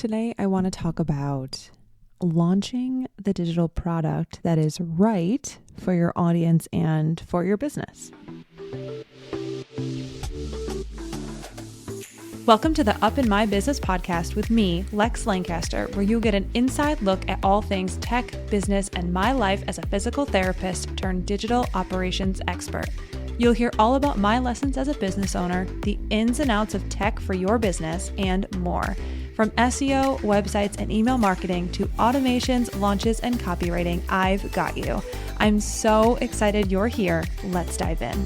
Today, I want to talk about launching the digital product that is right for your audience and for your business. Welcome to the Up in My Business podcast with me, Lex Lancaster, where you'll get an inside look at all things tech, business, and my life as a physical therapist turned digital operations expert. You'll hear all about my lessons as a business owner, the ins and outs of tech for your business, and more. From SEO, websites, and email marketing to automations, launches, and copywriting, I've got you. I'm so excited you're here. Let's dive in.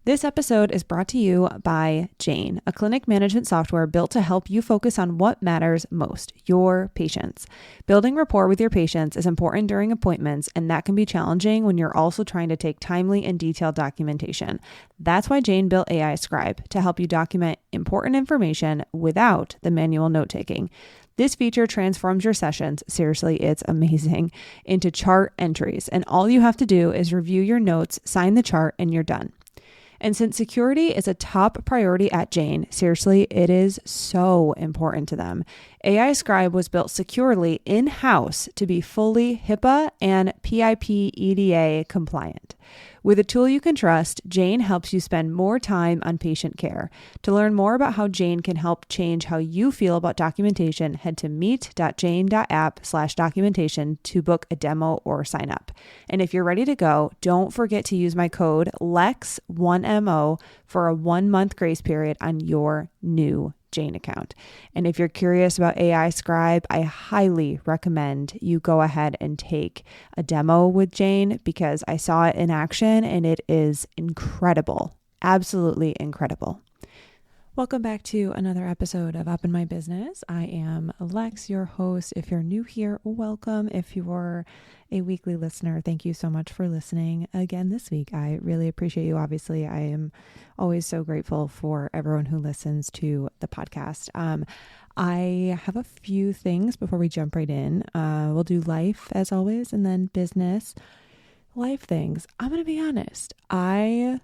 This episode is brought to you by Jane, a clinic management software built to help you focus on what matters most, your patients. Building rapport with your patients is important during appointments, and that can be challenging when you're also trying to take timely and detailed documentation. That's why Jane built AI Scribe to help you document important information without the manual note-taking. This feature transforms your sessions, seriously, it's amazing, into chart entries, and all you have to do is review your notes, sign the chart, and you're done. And since security is a top priority at Jane, seriously, it is so important to them. AI Scribe was built securely in-house to be fully HIPAA and PIP EDA compliant. With a tool you can trust, Jane helps you spend more time on patient care. To learn more about how Jane can help change how you feel about documentation, head to meet.jane.app/documentation to book a demo or sign up. And if you're ready to go, don't forget to use my code LEX1MO for a 1-month grace period on your new Jane account. And if you're curious about AI Scribe, I highly recommend you go ahead and take a demo with Jane because I saw it in action and it is incredible. Absolutely incredible. Welcome back to another episode of Up in My Business. I am Lex, your host. If you're new here, welcome. If you're a weekly listener, thank you so much for listening again this week. I really appreciate you. Obviously, I am always so grateful for everyone who listens to the podcast. I have a few things before we jump right in. We'll do life as always, and then business. Life things. I'm going to be honest. I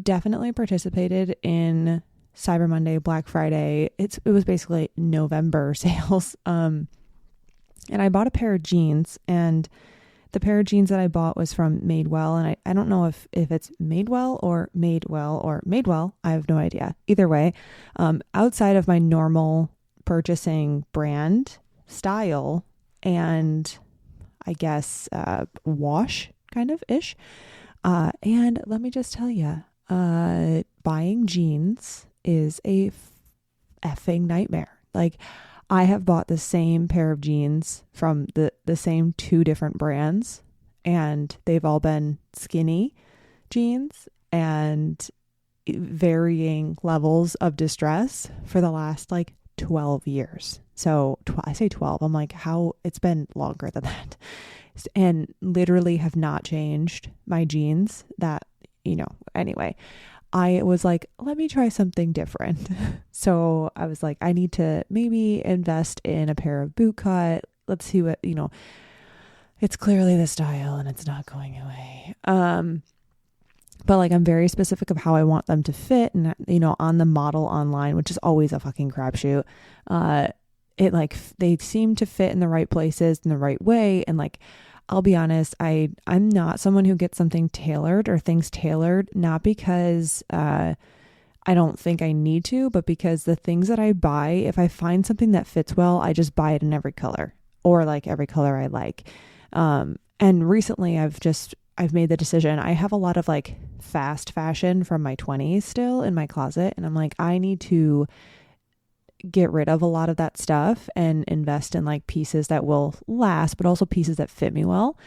definitely participated in Cyber Monday, Black Friday. It was basically November sales. And I bought a pair of jeans, and the pair of jeans that I bought was from Madewell. And I don't know if it's Madewell or Madewell. I have no idea. Either way, outside of my normal purchasing brand style and I guess wash kind of ish. And let me just tell you, buying jeans is a effing nightmare. Like, I have bought the same pair of jeans from the same 2 different brands, and they've all been skinny jeans and varying levels of distress for the last 12 years. So I say 12, I'm like, how? It's been longer than that. And literally have not changed my jeans that, anyway. I was like, let me try something different. So I was like, I need to maybe invest in a pair of bootcut. Let's see what, it's clearly the style and it's not going away. But I'm very specific of how I want them to fit and, on the model online, which is always a fucking crapshoot. They seem to fit in the right places in the right way. And I'll be honest, I'm not someone who gets something tailored or things tailored, not because I don't think I need to, but because the things that I buy, if I find something that fits well, I just buy it in every color or every color I like. And recently I've made the decision. I have a lot of fast fashion from my 20s still in my closet. And I'm like, I need to get rid of a lot of that stuff and invest in pieces that will last, but also pieces that fit me well.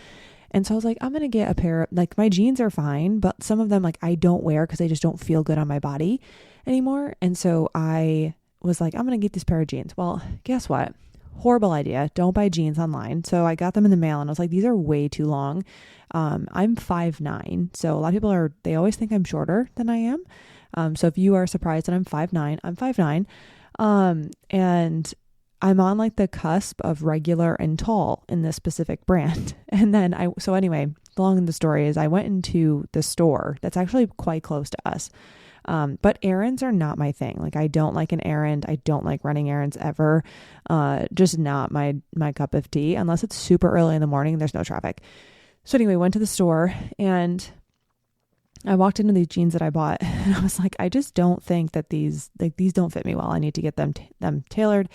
And so I was like, I'm going to get a pair of my jeans are fine, but some of them I don't wear because they just don't feel good on my body anymore. And so I was like, I'm going to get this pair of jeans. Well, guess what? Horrible idea. Don't buy jeans online. So I got them in the mail and I was like, these are way too long. I'm 5'9". So a lot of people they always think I'm shorter than I am. So if you are surprised that I'm 5'9", I'm 5'9". And I'm on the cusp of regular and tall in this specific brand. And then so anyway, the long of the story is I went into the store that's actually quite close to us. But errands are not my thing. Like I don't like an errand. I don't like running errands ever. Just not my cup of tea unless it's super early in the morning and there's no traffic. So anyway, went to the store and I walked into these jeans that I bought and I was like, I just don't think that these don't fit me well. I need to get them tailored.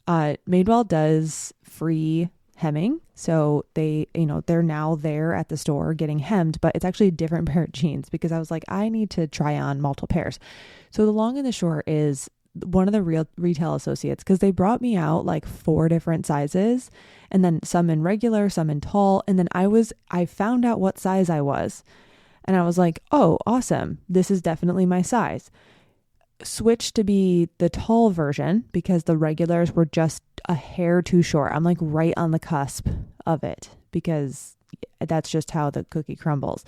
Madewell does free hemming. So they're now there at the store getting hemmed, but it's actually a different pair of jeans because I was like, I need to try on multiple pairs. So the long and the short is one of the real retail associates, because they brought me out like 4 different sizes and then some in regular, some in tall. And then I found out what size I was. And I was like, oh, awesome. This is definitely my size. Switched to be the tall version because the regulars were just a hair too short. I'm like right on the cusp of it because that's just how the cookie crumbles.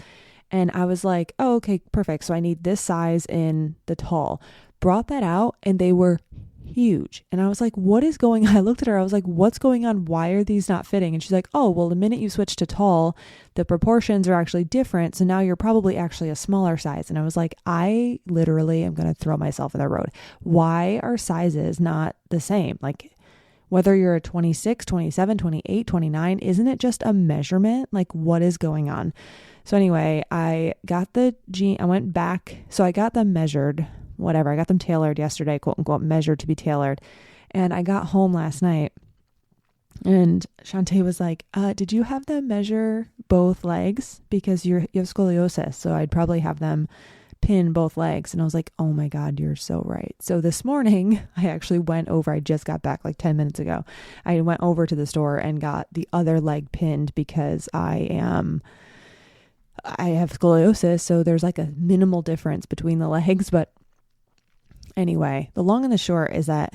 And I was like, oh, okay, perfect. So I need this size in the tall. Brought that out and they were huge. And I was like, what is going on? I looked at her. I was like, what's going on? Why are these not fitting? And she's like, oh, well, the minute you switch to tall, the proportions are actually different. So now you're probably actually a smaller size. And I was like, I literally am going to throw myself in the road. Why are sizes not the same? Like whether you're a 26, 27, 28, 29, isn't it just a measurement? Like what is going on? So anyway, I got the jean. I went back. So I got them measured. Whatever. I got them tailored yesterday, quote unquote, measured to be tailored. And I got home last night and Shantae was like, did you have them measure both legs? Because you have scoliosis. So I'd probably have them pin both legs. And I was like, oh my God, you're so right. So this morning I actually went over, I just got back like 10 minutes ago. I went over to the store and got the other leg pinned because I have scoliosis. So there's like a minimal difference between the legs, but anyway, the long and the short is that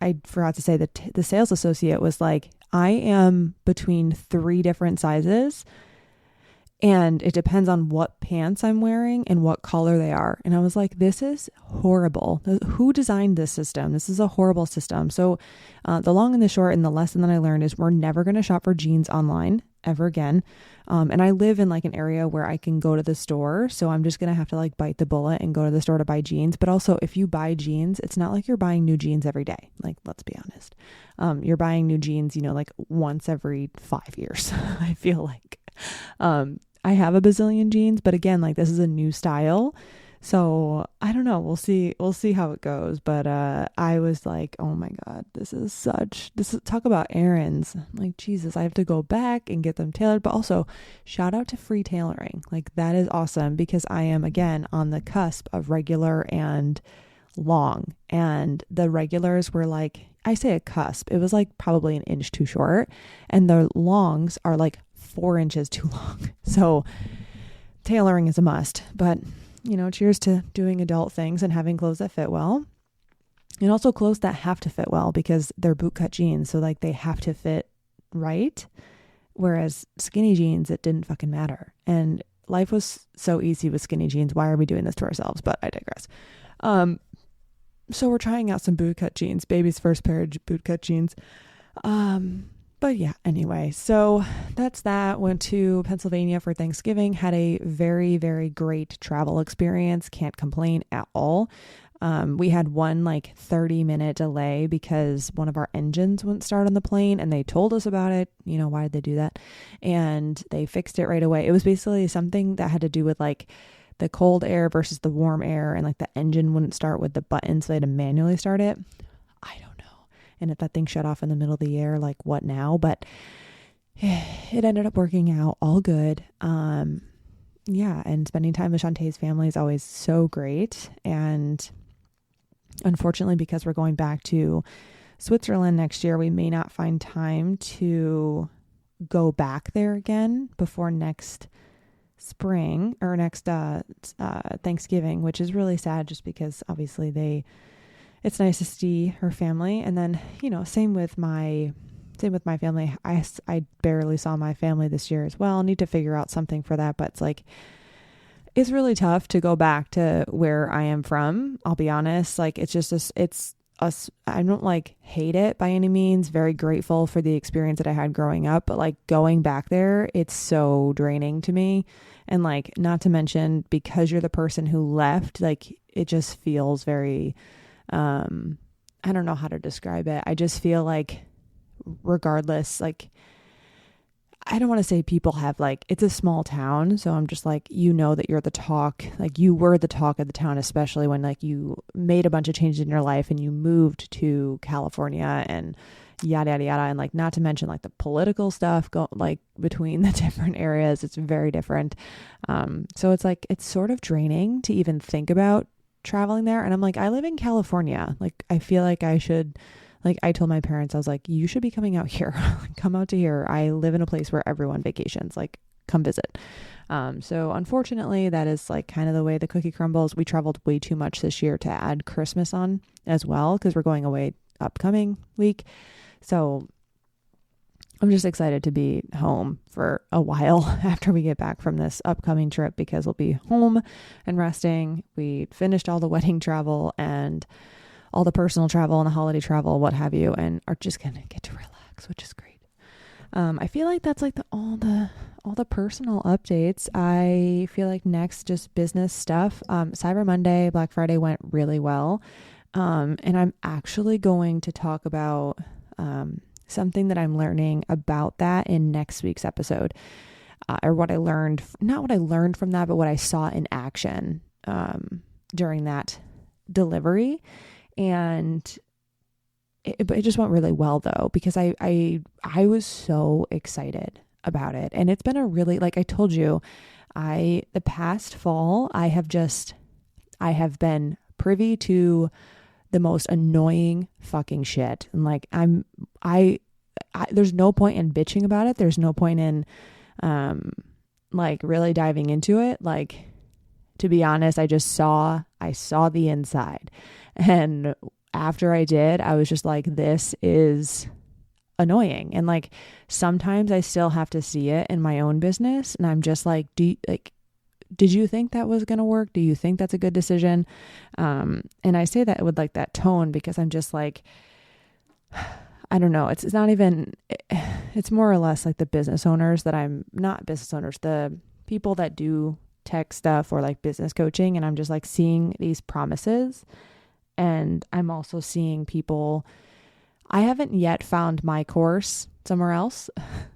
I forgot to say that the sales associate was like, I am between 3 different sizes and it depends on what pants I'm wearing and what color they are. And I was like, this is horrible. Who designed this system? This is a horrible system. So the long and the short and the lesson that I learned is we're never going to shop for jeans online ever again. And I live in like an area where I can go to the store. So I'm just going to have to like bite the bullet and go to the store to buy jeans. But also if you buy jeans, it's not like you're buying new jeans every day. Like, let's be honest. You're buying new jeans, like once every 5 years, I feel like. I have a bazillion jeans, but again, like this is a new style. So I don't know. We'll see how it goes. But I was like, oh my God, this is talk about errands. I'm like, Jesus, I have to go back and get them tailored. But also shout out to free tailoring. Like that is awesome because I am again on the cusp of regular and long. And the regulars were like, I say a cusp. It was like probably an inch too short. And the longs are like 4 inches too long. So tailoring is a must. But cheers to doing adult things and having clothes that fit well. And also clothes that have to fit well because they're bootcut jeans. So like they have to fit right. Whereas skinny jeans, it didn't fucking matter. And life was so easy with skinny jeans. Why are we doing this to ourselves? But I digress. So we're trying out some bootcut jeans, baby's first pair of bootcut jeans. But yeah, anyway, so that's that. Went to Pennsylvania for Thanksgiving, had a very, very great travel experience. Can't complain at all. We had one like 30-minute delay because one of our engines wouldn't start on the plane and they told us about it. Why did they do that? And they fixed it right away. It was basically something that had to do with like the cold air versus the warm air and like the engine wouldn't start with the button. So they had to manually start it. I don't know. And if that thing shut off in the middle of the air, like what now? But it ended up working out all good. Yeah. And spending time with Shantae's family is always so great. And unfortunately, because we're going back to Switzerland next year, we may not find time to go back there again before next spring or next Thanksgiving, which is really sad just because obviously it's nice to see her family. And then, same with my family. I barely saw my family this year as well. Need to figure out something for that. But it's really tough to go back to where I am from. I'll be honest. Like it's I don't like hate it by any means, very grateful for the experience that I had growing up, but like going back there, it's so draining to me. And like, not to mention, because you're the person who left, like it just feels very, I don't know how to describe it. I just feel like regardless, like, I don't want to say people have like, it's a small town. So I'm just like, that you're the talk, like you were the talk of the town, especially when like you made a bunch of changes in your life and you moved to California and yada, yada, yada. And like, not to mention like the political stuff like between the different areas, it's very different. So it's like, it's sort of draining to even think about traveling there. And I'm like, I live in California. Like, I feel like I should, like I told my parents, I was like, you should be coming out here. Come out to here. I live in a place where everyone vacations, like come visit. So unfortunately that is like kind of the way the cookie crumbles. We traveled way too much this year to add Christmas on as well, because we're going away upcoming week. So I'm just excited to be home for a while after we get back from this upcoming trip, because we'll be home and resting. We finished all the wedding travel and all the personal travel and the holiday travel, what have you, and are just going to get to relax, which is great. I feel like that's like all the personal updates. I feel like next, just business stuff. Cyber Monday, Black Friday went really well. And I'm actually going to talk about, something that I'm learning about that in next week's episode, or what I learned, not what I learned from that, but what I saw in action, during that delivery. And it just went really well though, because I was so excited about it. And it's been a really, like I told you, the past fall, I have been privy to the most annoying fucking shit. And like, there's no point in bitching about it. There's no point in, like really diving into it. Like, to be honest, I saw the inside. And after I did, I was just like, this is annoying. And like, sometimes I still have to see it in my own business. And I'm just like, did you think that was going to work? Do you think that's a good decision? And I say that with like that tone, because I'm just like, I don't know. It's not even, it's more or less like the business owners the people that do tech stuff or like business coaching. And I'm just like seeing these promises. And I'm also seeing people, I haven't yet found my course somewhere else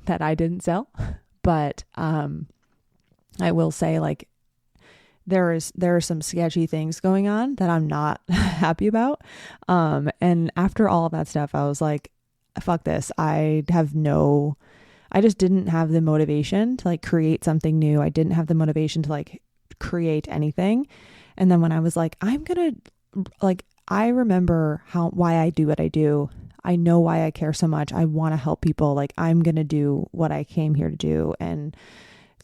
that I didn't sell, but, I will say like there are some sketchy things going on that I'm not happy about. And after all of that stuff, I was like, fuck this. I just didn't have the motivation to like create something new. I didn't have the motivation to like create anything. And then when I was like, I remember why I do what I do. I know why I care so much. I want to help people. Like, I'm going to do what I came here to do, and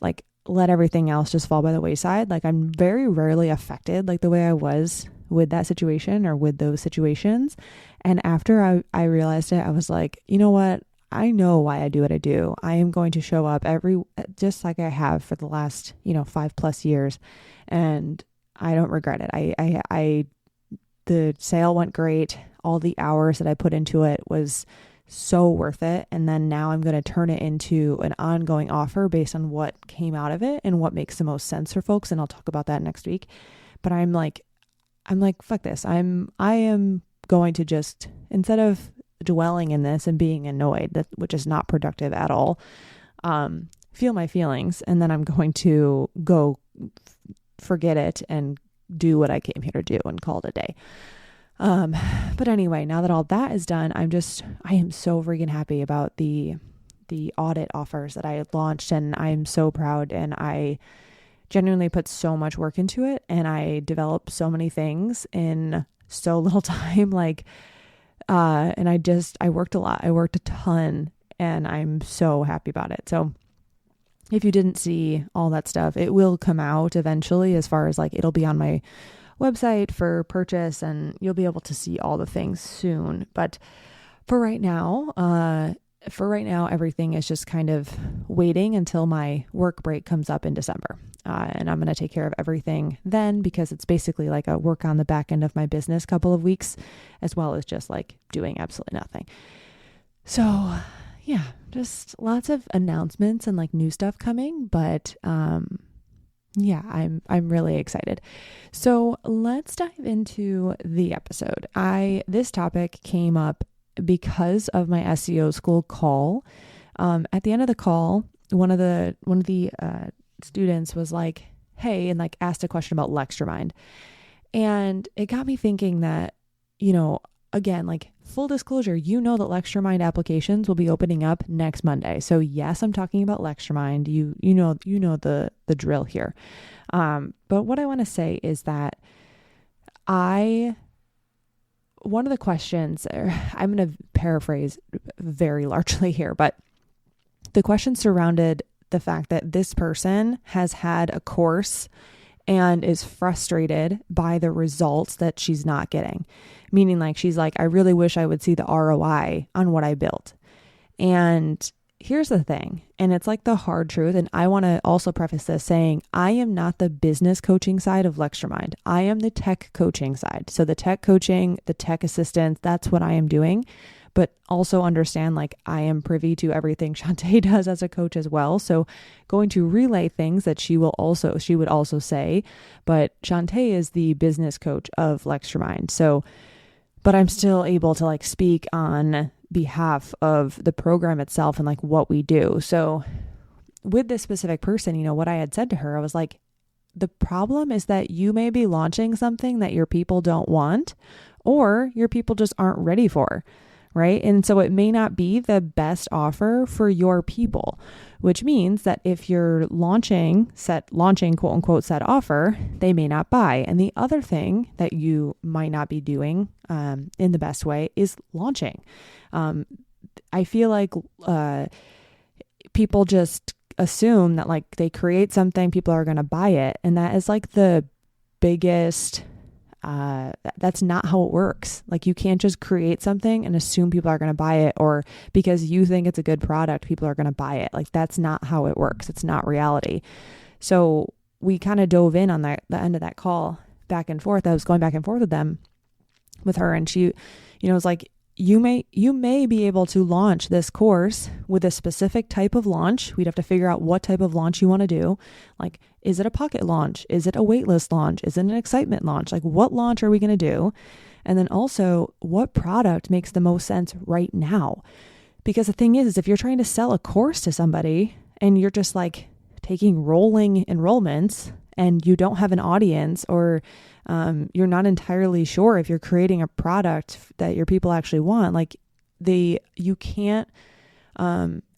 like, let everything else just fall by the wayside. Like, I'm very rarely affected like the way I was with that situation or with those situations. And after I realized it, I was like, you know what? I know why I do what I do. I am going to show up just like I have for the last, 5+ years. And I don't regret it. The sale went great. All the hours that I put into it was so worth it. And then now I'm going to turn it into an ongoing offer based on what came out of it and what makes the most sense for folks. And I'll talk about that next week. But I'm like, fuck this. I am going to just, instead of dwelling in this and being annoyed, which is not productive at all, feel my feelings. And then I'm going to go forget it and do what I came here to do and call it a day. But anyway, now that all that is done, I am so freaking happy about the audit offers that I launched, and I'm so proud, and I genuinely put so much work into it, and I developed so many things in so little time. And I worked a lot. I worked a ton, and I'm so happy about it. So if you didn't see all that stuff, it will come out eventually, as far as like, it'll be on my website for purchase, and you'll be able to see all the things soon. But for right now, for right now, everything is just kind of waiting until my work break comes up in December. And I'm going to take care of everything then, because it's basically like a work on the back end of my business couple of weeks, as well as just like doing absolutely nothing. So yeah, just lots of announcements and like new stuff coming, but yeah, I'm really excited. So let's dive into the episode. This topic came up because of my SEO School call. At the end of the call, one of the students was like, hey, and like asked a question about LextroMind. And it got me thinking that, again, like full disclosure, that LextroMind applications will be opening up next Monday. So yes, I'm talking about LextroMind. You know the drill here. But what I want to say is that one of the questions, I'm going to paraphrase very largely here, but the question surrounded the fact that this person has had a course and is frustrated by the results that she's not getting. Meaning like, she's like, I really wish I would see the ROI on what I built. And here's the thing, and it's like the hard truth. And I want to also preface this saying, I am not the business coaching side of LextroMind. I am the tech coaching side. So the tech coaching, the tech assistance, that's what I am doing. But also understand, like, I am privy to everything Shantae does as a coach as well. So going to relay things that she would also say, but Shantae is the business coach of LextroMind. So, but I'm still able to like speak on behalf of the program itself and like what we do. So with this specific person, what I had said to her, I was like, the problem is that you may be launching something that your people don't want, or your people just aren't ready for. Right. And so it may not be the best offer for your people, which means that if you're launching quote unquote set offer, they may not buy. And the other thing that you might not be doing in the best way is launching. I feel like people just assume that like they create something, people are going to buy it. And that is like the biggest that's not how it works. Like you can't just create something and assume people are going to buy it, or because you think it's a good product, people are going to buy it. Like that's not how it works. It's not reality. So we kind of dove in on the end of that call back and forth. I was going back and forth with her, and she, was like, you may be able to launch this course with a specific type of launch. We'd have to figure out what type of launch you want to do. Like, is it a pocket launch? Is it a waitlist launch? Is it an excitement launch? Like, what launch are we going to do? And then also, what product makes the most sense right now? Because the thing is if you're trying to sell a course to somebody and you're just like taking rolling enrollments and you don't have an audience, or you're not entirely sure if you're creating a product that your people actually want, like you can't,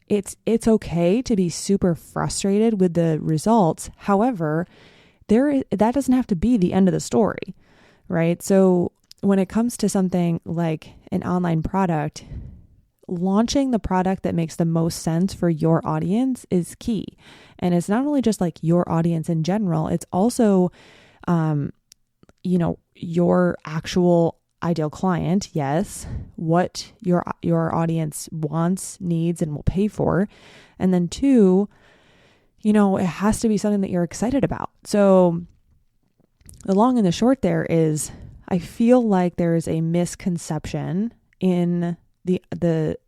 it's okay to be super frustrated with the results. However, that doesn't have to be the end of the story, right? So when it comes to something like an online product, launching the product that makes the most sense for your audience is key. And it's not only just like your audience in general, it's also, your actual ideal client. Yes. What your audience wants, needs, and will pay for. And then 2, it has to be something that you're excited about. So the long and the short there is, I feel like there is a misconception in the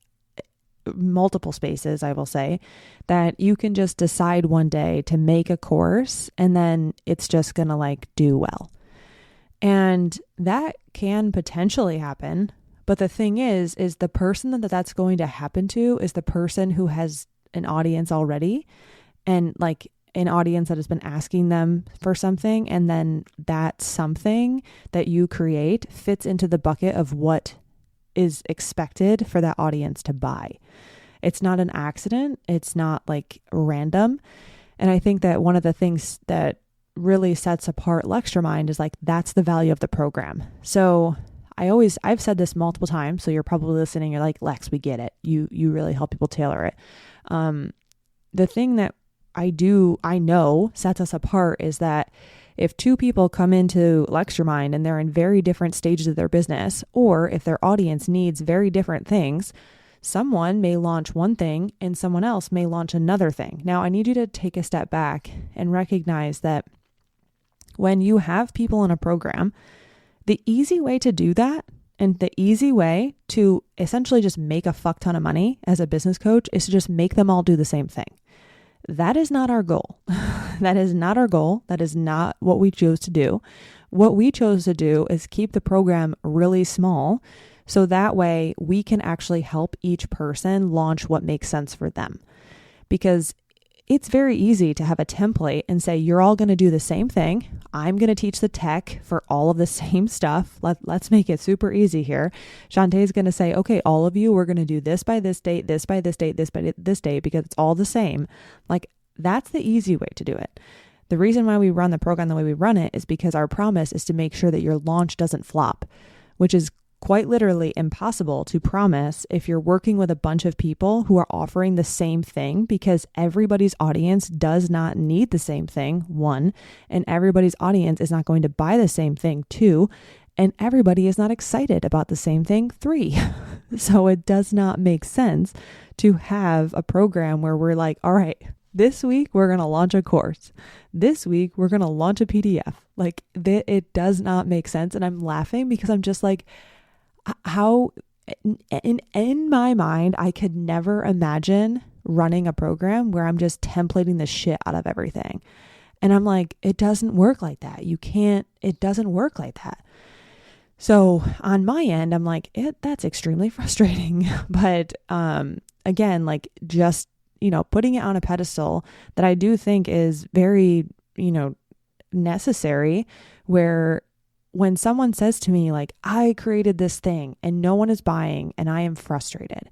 multiple spaces, I will say, that you can just decide one day to make a course and then it's just going to like do well. And that can potentially happen. But the thing is the person that's going to happen to is the person who has an audience already, and like an audience that has been asking them for something. And then that something that you create fits into the bucket of what is expected for that audience to buy. It's not an accident. It's not like random. And I think that one of the things that really sets apart LextroMind is like, that's the value of the program. So I've said this multiple times, so you're probably listening, you're like, Lex, we get it. You really help people tailor it. The thing that I know sets us apart is that if 2 people come into LextroMind and they're in very different stages of their business, or if their audience needs very different things, Someone may launch one thing and someone else may launch another thing. Now, I need you to take a step back and recognize that when you have people in a program, the easy way to do that and the easy way to essentially just make a fuck ton of money as a business coach is to just make them all do the same thing. That is not our goal. That is not our goal. That is not what we chose to do. What we chose to do is keep the program really small so that way we can actually help each person launch what makes sense for them. Because it's very easy to have a template and say, you're all going to do the same thing. I'm going to teach the tech for all of the same stuff. Let's make it super easy here. Shantae is going to say, okay, all of you, we're going to do this by this date, this by this date, this by this date, because it's all the same. Like, that's the easy way to do it. The reason why we run the program the way we run it is because our promise is to make sure that your launch doesn't flop, which is quite literally impossible to promise if you're working with a bunch of people who are offering the same thing, because everybody's audience does not need the same thing, one, and everybody's audience is not going to buy the same thing, two, and everybody is not excited about the same thing, three. So it does not make sense to have a program where we're like, all right, this week we're going to launch a course. This week we're going to launch a PDF. Like, it does not make sense. And I'm laughing because I'm just like, how in my mind, I could never imagine running a program where I'm just templating the shit out of everything. And I'm like, it doesn't work like that. It doesn't work like that. So on my end, I'm like, that's extremely frustrating. But again, like, just, putting it on a pedestal that I do think is very, necessary, where when someone says to me, like, I created this thing and no one is buying and I am frustrated.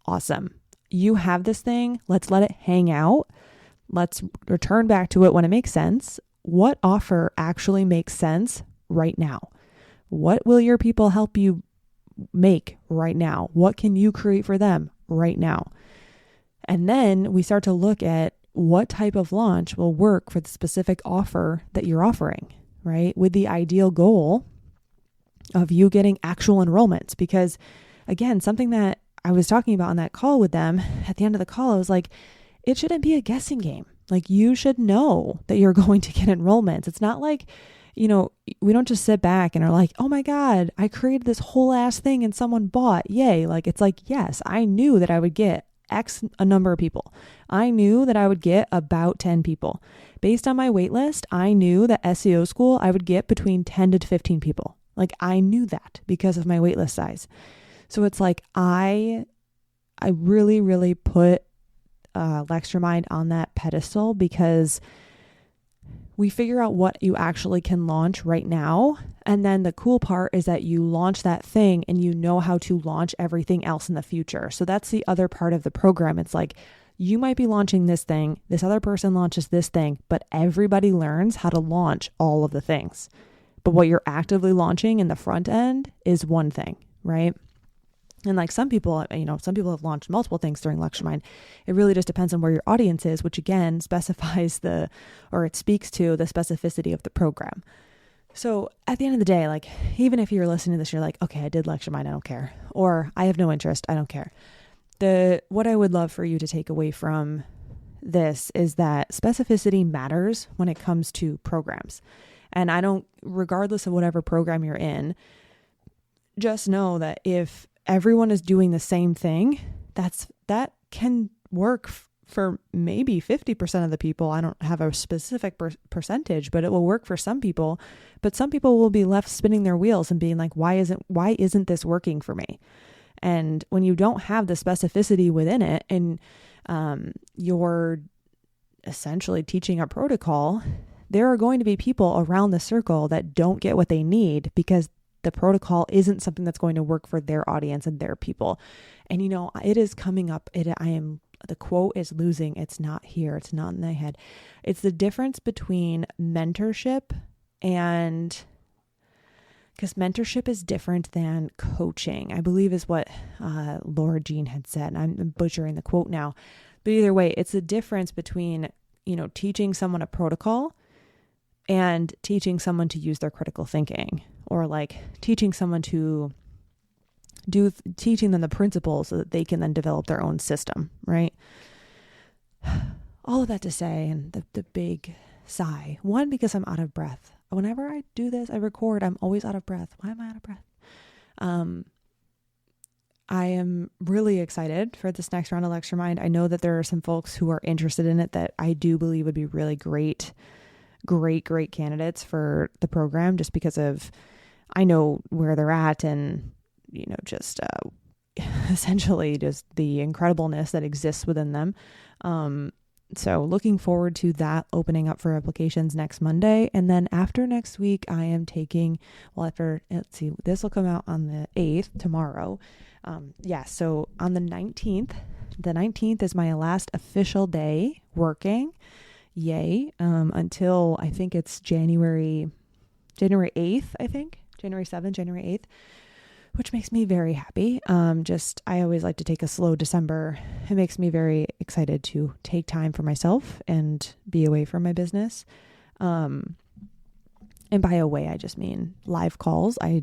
Awesome. You have this thing. Let's let it hang out. Let's return back to it when it makes sense. What offer actually makes sense right now? What will your people help you make right now? What can you create for them right now? And then we start to look at what type of launch will work for the specific offer that you're offering, right? With the ideal goal of you getting actual enrollments. Because again, something that I was talking about on that call with them at the end of the call, I was like, it shouldn't be a guessing game. Like, you should know that you're going to get enrollments. It's not like, we don't just sit back and are like, oh my God, I created this whole ass thing and someone bought, yay. Like, it's like, yes, I knew that I would get X a number of people. I knew that I would get about 10 people. Based on my wait list, I knew that SEO School, I would get between 10 to 15 people. Like, I knew that because of my wait list size. So it's like, I really, really put LextroMind on that pedestal, because we figure out what you actually can launch right now. And then the cool part is that you launch that thing and you know how to launch everything else in the future. So that's the other part of the program. It's like, you might be launching this thing, this other person launches this thing, but everybody learns how to launch all of the things. But what you're actively launching in the front end is one thing, right? And like some people have launched multiple things during LextroMind. It really just depends on where your audience is, which again specifies it speaks to the specificity of the program. So at the end of the day, like, even if you're listening to this, you're like, okay, I did LextroMind, I don't care. Or I have no interest, I don't care. What I would love for you to take away from this is that specificity matters when it comes to programs. And regardless of whatever program you're in, just know that if everyone is doing the same thing, that can work for maybe 50% of the people. I don't have a specific percentage, but it will work for some people. But some people will be left spinning their wheels and being like, why isn't this working for me? And when you don't have the specificity within it, and you're essentially teaching a protocol, there are going to be people around the circle that don't get what they need because the protocol isn't something that's going to work for their audience and their people. And it is coming up. The quote is losing. It's not here. It's not in my head. It's the difference between mentorship because mentorship is different than coaching, I believe is what Laura Jean had said. I'm butchering the quote now. But either way, it's the difference between, teaching someone a protocol and teaching someone to use their critical thinking, or like teaching someone to teaching them the principles so that they can then develop their own system, right? All of that to say, and the big sigh. One, because I'm out of breath. Whenever I do this, I record, I'm always out of breath. Why am I out of breath? I am really excited for this next round of LextroMind. I know that there are some folks who are interested in it that I do believe would be really great candidates for the program, just because of, I know where they're at and, just essentially just the incredibleness that exists within them. So looking forward to that opening up for applications next Monday. And then after next week, I am taking, this will come out on the 8th, tomorrow. So on the 19th is my last official day working. Yay. Until I think it's January 8th, January 7th, January 8th, which makes me very happy. I always like to take a slow December. It makes me very excited to take time for myself and be away from my business. And by away, I just mean live calls. I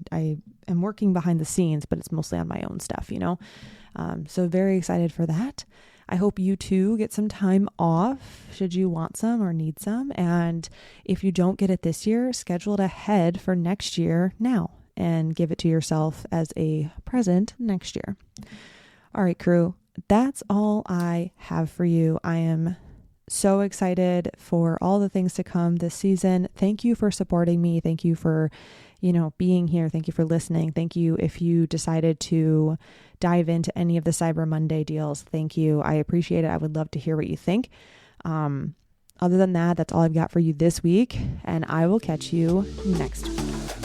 am working behind the scenes, but it's mostly on my own stuff, So very excited for that. I hope you too get some time off should you want some or need some. And if you don't get it this year, schedule it ahead for next year now and give it to yourself as a present next year. All right, crew, that's all I have for you. I am so excited for all the things to come this season. Thank you for supporting me. Thank you for, being here. Thank you for listening. Thank you if you decided to dive into any of the Cyber Monday deals. Thank you. I appreciate it. I would love to hear what you think. Other than that, that's all I've got for you this week, and I will catch you next week.